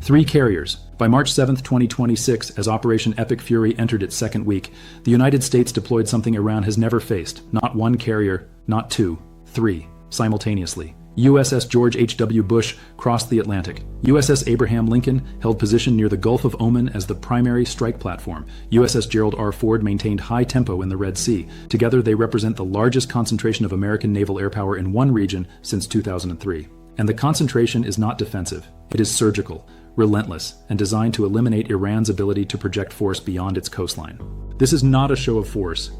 3 carriers. By March 7, 2026, as Operation Epic Fury entered its second week, the United States deployed something Iran has never faced. Not 1 carrier, not 2, 3, simultaneously. USS George H.W. Bush crossed the Atlantic. USS Abraham Lincoln held position near the Gulf of Oman as the primary strike platform. USS Gerald R. Ford maintained high tempo in the Red Sea. Together, they represent the largest concentration of American naval air power in one region since 2003. And the concentration is not defensive. It is surgical, relentless, and designed to eliminate Iran's ability to project force beyond its coastline. This is not a show of force.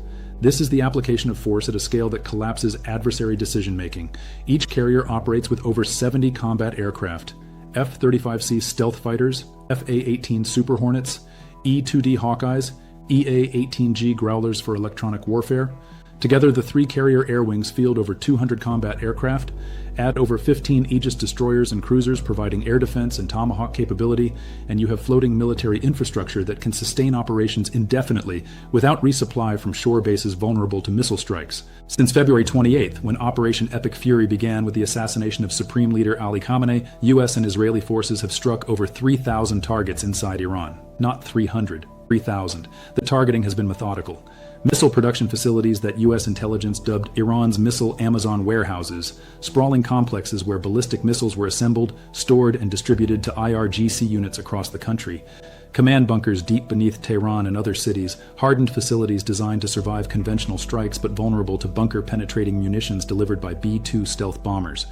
This is the application of force at a scale that collapses adversary decision-making. Each carrier operates with over 70 combat aircraft, F-35C stealth fighters, FA-18 Super Hornets, E-2D Hawkeyes, EA-18G Growlers for electronic warfare. Together, the 3 carrier air wings field over 200 combat aircraft, add over 15 Aegis destroyers and cruisers providing air defense and Tomahawk capability, and you have floating military infrastructure that can sustain operations indefinitely without resupply from shore bases vulnerable to missile strikes. Since February 28th, when Operation Epic Fury began with the assassination of Supreme Leader Ali Khamenei, U.S. and Israeli forces have struck over 3,000 targets inside Iran. Not 300, 3,000. The targeting has been methodical. Missile production facilities that U.S. intelligence dubbed Iran's missile Amazon warehouses, sprawling complexes where ballistic missiles were assembled, stored, and distributed to IRGC units across the country. Command bunkers deep beneath Tehran and other cities, hardened facilities designed to survive conventional strikes but vulnerable to bunker-penetrating munitions delivered by B-2 stealth bombers.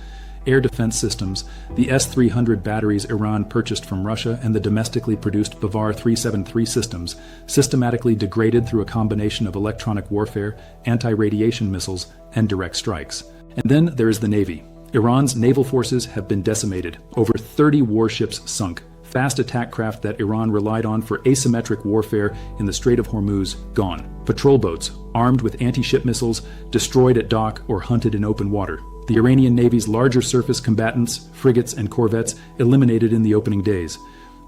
Air defense systems, the S-300 batteries Iran purchased from Russia, and the domestically produced Bavar 373 systems, systematically degraded through a combination of electronic warfare, anti-radiation missiles, and direct strikes. And then there is the Navy. Iran's naval forces have been decimated, over 30 warships sunk, fast attack craft that Iran relied on for asymmetric warfare in the Strait of Hormuz gone, patrol boats armed with anti-ship missiles destroyed at dock or hunted in open water. The Iranian Navy's larger surface combatants, frigates, and corvettes eliminated in the opening days.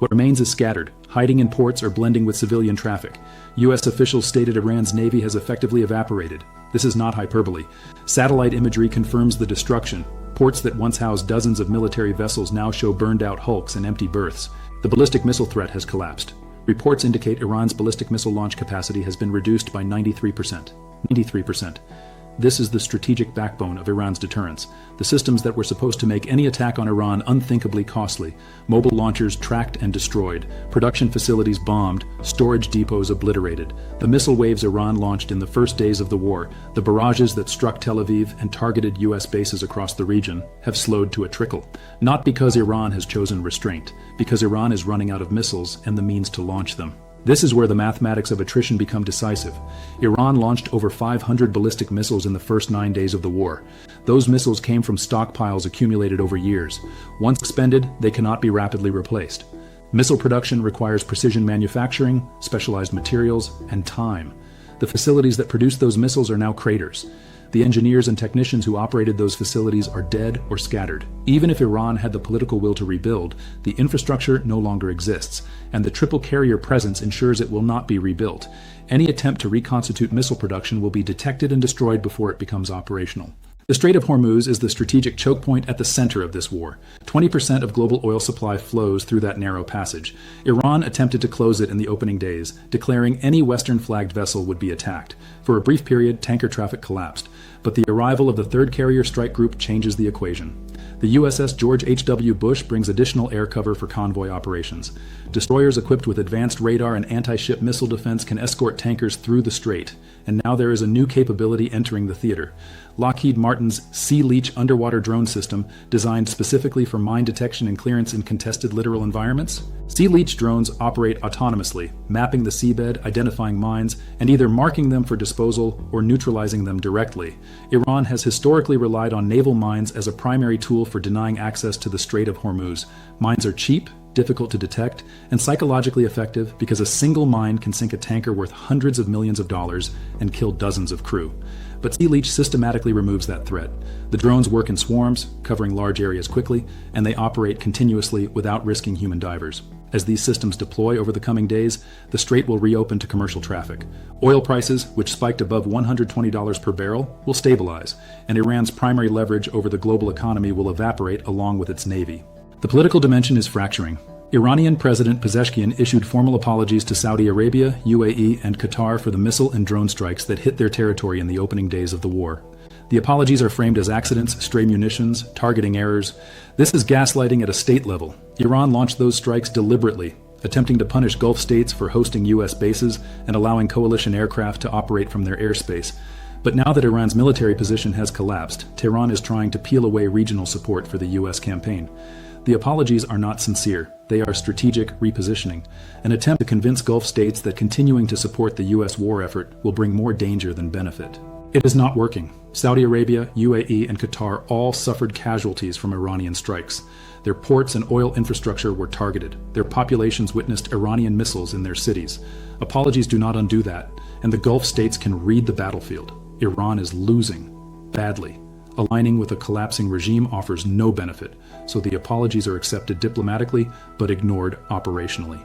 What remains is scattered, hiding in ports or blending with civilian traffic. U.S. officials stated Iran's Navy has effectively evaporated. This is not hyperbole. Satellite imagery confirms the destruction. Ports that once housed dozens of military vessels now show burned-out hulks and empty berths. The ballistic missile threat has collapsed. Reports indicate Iran's ballistic missile launch capacity has been reduced by 93%. 93%. This is the strategic backbone of Iran's deterrence. The systems that were supposed to make any attack on Iran unthinkably costly. Mobile launchers tracked and destroyed. Production facilities bombed. Storage depots obliterated. The missile waves Iran launched in the first days of the war, the barrages that struck Tel Aviv and targeted U.S. bases across the region, have slowed to a trickle. Not because Iran has chosen restraint, because Iran is running out of missiles and the means to launch them. This is where the mathematics of attrition become decisive. Iran launched over 500 ballistic missiles in the first 9 days of the war. Those missiles came from stockpiles accumulated over years. Once expended, they cannot be rapidly replaced. Missile production requires precision manufacturing, specialized materials, and time. The facilities that produce those missiles are now craters. The engineers and technicians who operated those facilities are dead or scattered. Even if Iran had the political will to rebuild, the infrastructure no longer exists, and the triple carrier presence ensures it will not be rebuilt. Any attempt to reconstitute missile production will be detected and destroyed before it becomes operational. The Strait of Hormuz is the strategic choke point at the center of this war. 20% of global oil supply flows through that narrow passage. Iran attempted to close it in the opening days, declaring any Western-flagged vessel would be attacked. For a brief period, tanker traffic collapsed, but the arrival of the third carrier strike group changes the equation. The USS George H.W. Bush brings additional air cover for convoy operations. Destroyers equipped with advanced radar and anti-ship missile defense can escort tankers through the strait, and now there is a new capability entering the theater. Lockheed Martin's Sea Leech underwater drone system, designed specifically for mine detection and clearance in contested littoral environments. Sea Leech drones operate autonomously, mapping the seabed, identifying mines, and either marking them for disposal or neutralizing them directly. Iran has historically relied on naval mines as a primary tool for denying access to the Strait of Hormuz. Mines are cheap, difficult to detect, and psychologically effective because a single mine can sink a tanker worth hundreds of millions of dollars and kill dozens of crew. But Sea Leech systematically removes that threat. The drones work in swarms, covering large areas quickly, and they operate continuously without risking human divers. As these systems deploy over the coming days, the strait will reopen to commercial traffic. Oil prices, which spiked above $120 per barrel, will stabilize, and Iran's primary leverage over the global economy will evaporate along with its navy. The political dimension is fracturing. Iranian President Pezeshkian issued formal apologies to Saudi Arabia, UAE, and Qatar for the missile and drone strikes that hit their territory in the opening days of the war. The apologies are framed as accidents, stray munitions, targeting errors. This is gaslighting at a state level. Iran launched those strikes deliberately, attempting to punish Gulf states for hosting U.S. bases and allowing coalition aircraft to operate from their airspace. But now that Iran's military position has collapsed, Tehran is trying to peel away regional support for the U.S. campaign. The apologies are not sincere. They are strategic repositioning, an attempt to convince Gulf states that continuing to support the U.S. war effort will bring more danger than benefit. It is not working. Saudi Arabia, UAE, and Qatar all suffered casualties from Iranian strikes. Their ports and oil infrastructure were targeted. Their populations witnessed Iranian missiles in their cities. Apologies do not undo that, and the Gulf states can read the battlefield. Iran is losing badly. Aligning with a collapsing regime offers no benefit, so the apologies are accepted diplomatically but ignored operationally.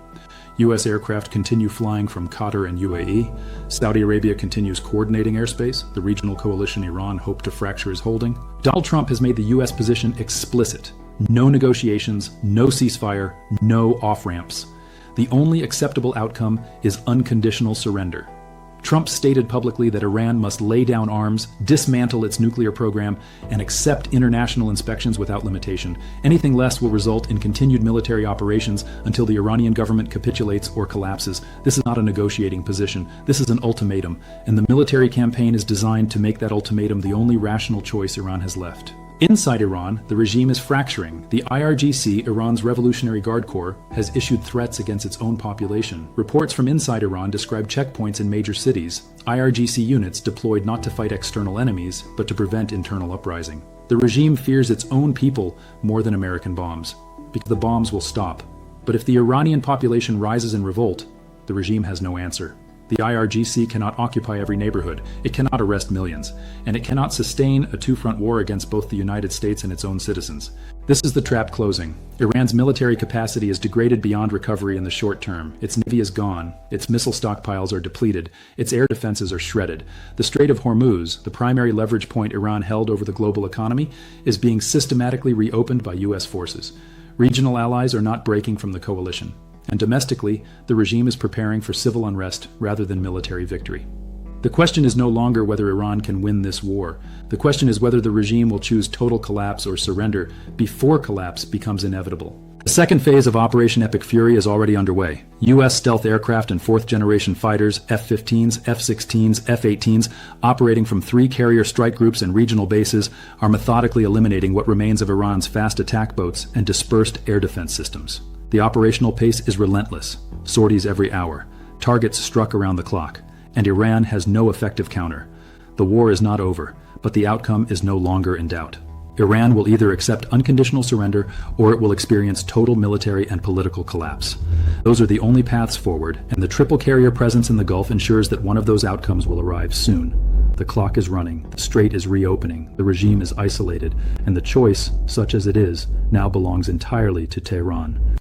U.S. aircraft continue flying from Qatar and UAE. Saudi Arabia continues coordinating airspace. The regional coalition Iran hoped to fracture is holding. Donald Trump has made the U.S. position explicit. No negotiations, no ceasefire, no off-ramps. The only acceptable outcome is unconditional surrender. Trump stated publicly that Iran must lay down arms, dismantle its nuclear program, and accept international inspections without limitation. Anything less will result in continued military operations until the Iranian government capitulates or collapses. This is not a negotiating position. This is an ultimatum, and the military campaign is designed to make that ultimatum the only rational choice Iran has left. Inside Iran, the regime is fracturing. The IRGC, Iran's Revolutionary Guard Corps, has issued threats against its own population. Reports from inside Iran describe checkpoints in major cities, IRGC units deployed not to fight external enemies, but to prevent internal uprising. The regime fears its own people more than American bombs, because the bombs will stop. But if the Iranian population rises in revolt, the regime has no answer. The IRGC cannot occupy every neighborhood, it cannot arrest millions, and it cannot sustain a two-front war against both the United States and its own citizens. This is the trap closing. Iran's military capacity is degraded beyond recovery in the short term. Its navy is gone, its missile stockpiles are depleted, its air defenses are shredded. The Strait of Hormuz, the primary leverage point Iran held over the global economy, is being systematically reopened by U.S. forces. Regional allies are not breaking from the coalition. And domestically, the regime is preparing for civil unrest rather than military victory. The question is no longer whether Iran can win this war. The question is whether the regime will choose total collapse or surrender before collapse becomes inevitable. The second phase of Operation Epic Fury is already underway. U.S. stealth aircraft and fourth-generation fighters, F-15s, F-16s, F-18s, operating from 3 carrier strike groups and regional bases, are methodically eliminating what remains of Iran's fast attack boats and dispersed air defense systems. The operational pace is relentless, sorties every hour, targets struck around the clock, and Iran has no effective counter. The war is not over, but the outcome is no longer in doubt. Iran will either accept unconditional surrender or it will experience total military and political collapse. Those are the only paths forward, and the triple carrier presence in the Gulf ensures that one of those outcomes will arrive soon. The clock is running, the strait is reopening, the regime is isolated, and the choice, such as it is, now belongs entirely to Tehran.